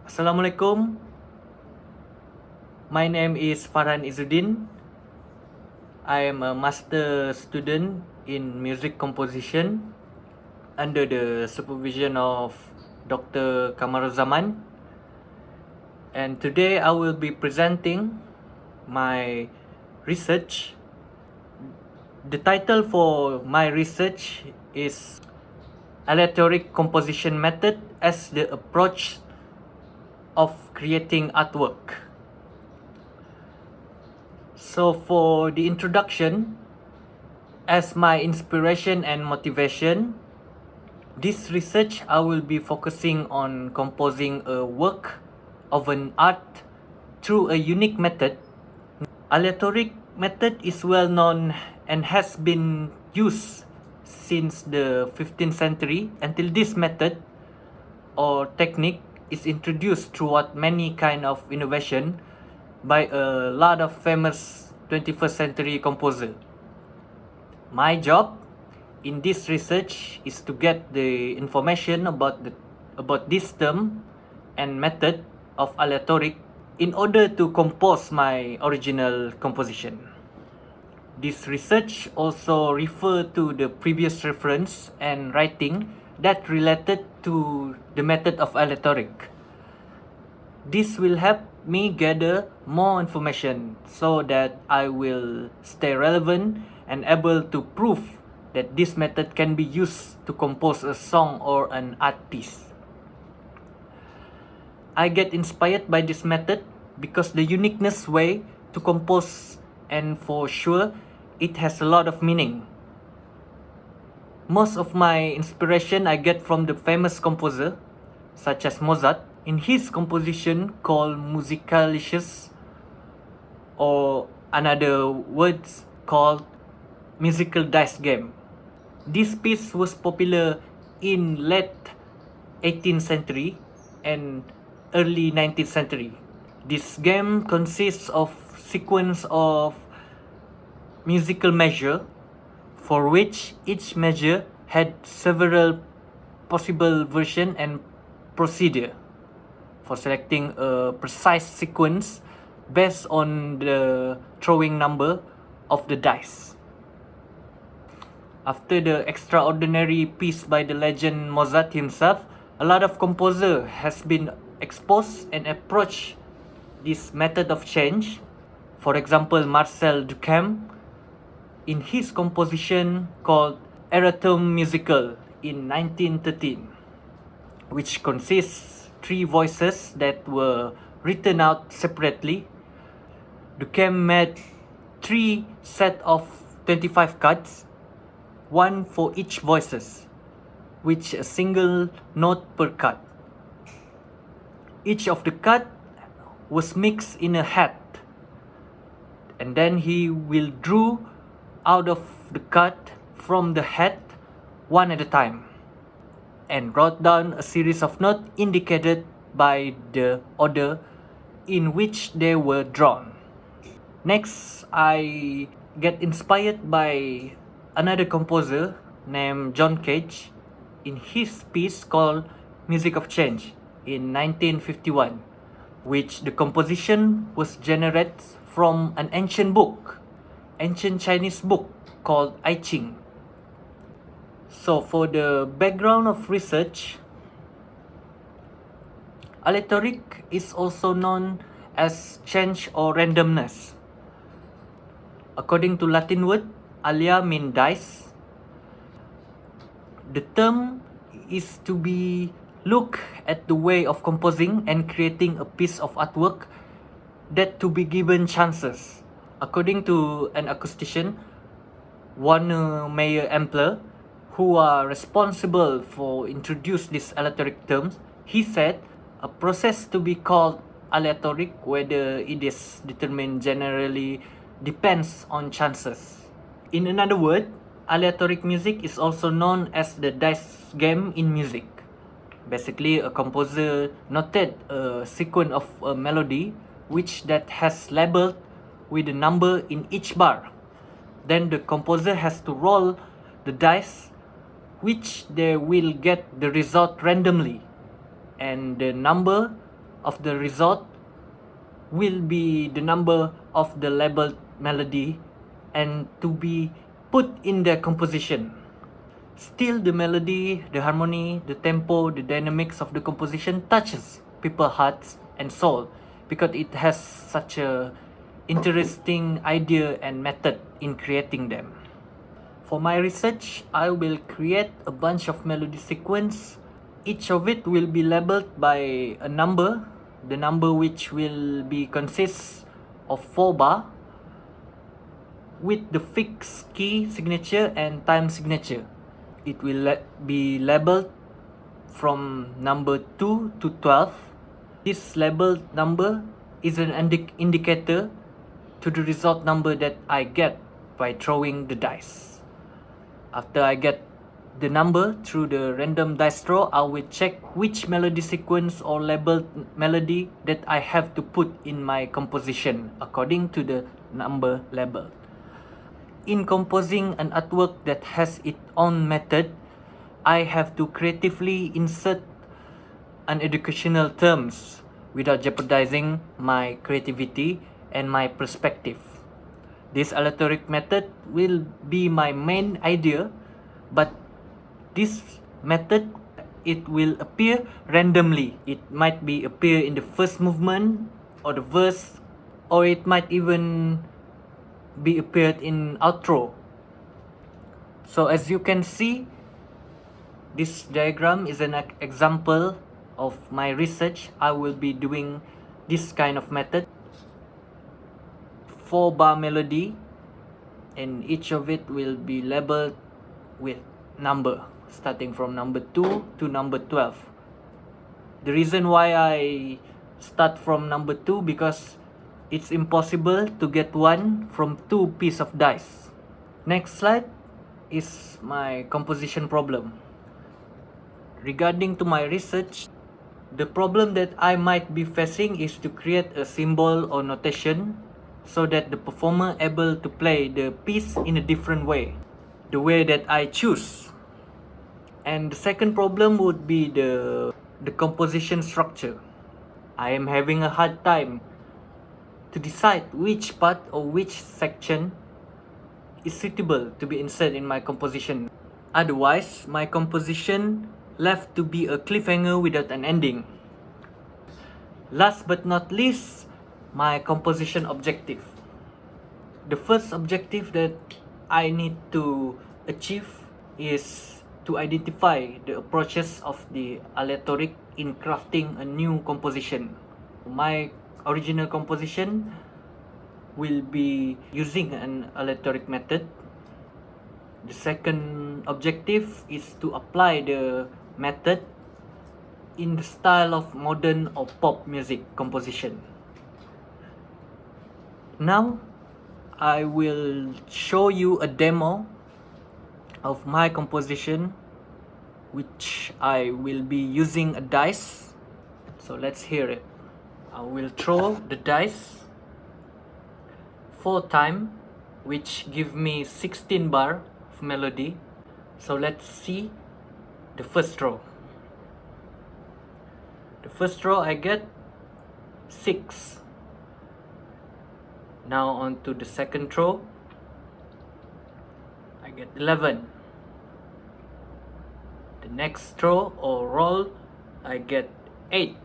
Assalamualaikum. My name is Farhan Izzuddin. I am a master student in music composition under the supervision of Dr. Kamarulzaman. And today I will be presenting my research. The title for my research is Aleatoric Composition Method as the Approach of Creating Artwork. So for the introduction, as my inspiration and motivation, this research I will be focusing on composing a work of an art through a unique method. Aleatoric method is well known and has been used since the 15th century until this method or technique is introduced throughout many kind of innovation by a lot of famous 21st century composer. My job in this research is to get the information about this term and method of aleatoric in order to compose my original composition. This research also refer to the previous reference and writing that related to the method of aleatoric. This will help me gather more information so that I will stay relevant and able to prove that this method can be used to compose a song or an art piece. I get inspired by this method because the uniqueness way to compose, and for sure it has a lot of meaning. Most of my inspiration I get from the famous composer such as Mozart in his composition called Musicalicious, or another words called musical dice game. This piece was popular in late 18th century and early 19th century. This game consists of sequence of musical measure for which each measure had several possible version and procedure for selecting a precise sequence based on the throwing number of the dice. After the extraordinary piece by the legend Mozart himself, a lot of composer has been exposed and approached this method of change. For example, Marcel Duchamp in his composition called Erratum Musical in 1913, which consists 3 voices that were written out separately. Duchamp made 3 set of 25 cards, 1 for each voices, which a single note per card. Each of the card was mixed in a hat, and then he will draw out of the card from the hat one at a time and wrote down a series of notes indicated by the order in which they were drawn. Next, I get inspired by another composer named John Cage in his piece called Music of Change in 1951, which the composition was generated from an ancient Chinese book called I Ching. So for the background of research, aleatoric is also known as change or randomness. According to Latin word, alea means dice. The term is to be look at the way of composing and creating a piece of artwork that to be given chances. According to an acoustician, Warner Mayer Ampler, who are responsible for introduce these aleatoric terms, he said a process to be called aleatoric, whether it is determined generally, depends on chances. In another word, aleatoric music is also known as the dice game in music. Basically, a composer noted a sequence of a melody which that has labeled with a number in each bar. Then the composer has to roll the dice, which they will get the result randomly, and the number of the result will be the number of the labeled melody and to be put in their composition. Still, the melody, the harmony, the tempo, the dynamics of the composition touches people's hearts and soul because it has such a interesting idea and method in creating them. For my research, I will create a bunch of melody sequence. Each of it will be labeled by a number, the number which will be consists of 4 bar with the fixed key signature and time signature. It will be labeled from number 2 to 12. This labeled number is an indicator to the result number that I get by throwing the dice. After I get the number through the random dice throw, I will check which melody sequence or labeled melody that I have to put in my composition according to the number labeled. In composing an artwork that has its own method, I have to creatively insert an educational terms without jeopardizing my creativity and my perspective. This aleatoric method will be my main idea, but this method, it will appear randomly. It might be appear in the first movement or the verse, or it might even be appeared in outro. So as you can see, this diagram is an example of my research. I will be doing this kind of method. 4 bar melody, and each of it will be labeled with number starting from number 2 to number 12. The reason why I start from number 2 because it's impossible to get one from 2 pieces of dice. Next slide is my composition problem. Regarding to my research, the problem that I might be facing is to create a symbol or notation so that the performer able to play the piece in a different way, the way that I choose. And the second problem would be the composition structure. I am having a hard time to decide which part or which section is suitable to be inserted in my composition. Otherwise, my composition left to be a cliffhanger without an ending. Last but not least, my composition objective. The first objective that I need to achieve is to identify the approaches of the aleatoric in crafting a new composition. My original composition will be using an aleatoric method. The second objective is to apply the method in the style of modern or pop music composition. Now, I will show you a demo of my composition, which I will be using a dice. So let's hear it. I will throw the dice 4 times, which give me 16 bar of melody. So let's see the first throw. The first throw I get 6. Now on to the second throw, I get 11. The next throw or roll, I get 8.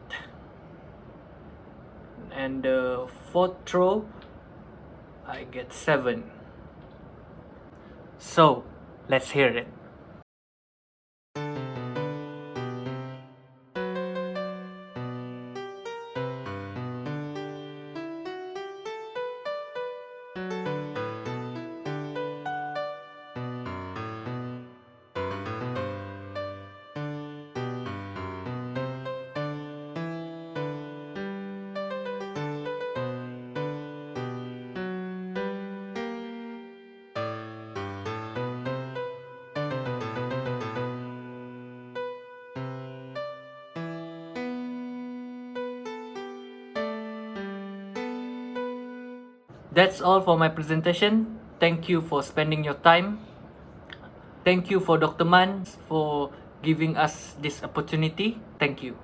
And the fourth throw, I get 7. So, let's hear it. That's all for my presentation. Thank you for spending your time. Thank you for Dr. Man for giving us this opportunity. Thank you.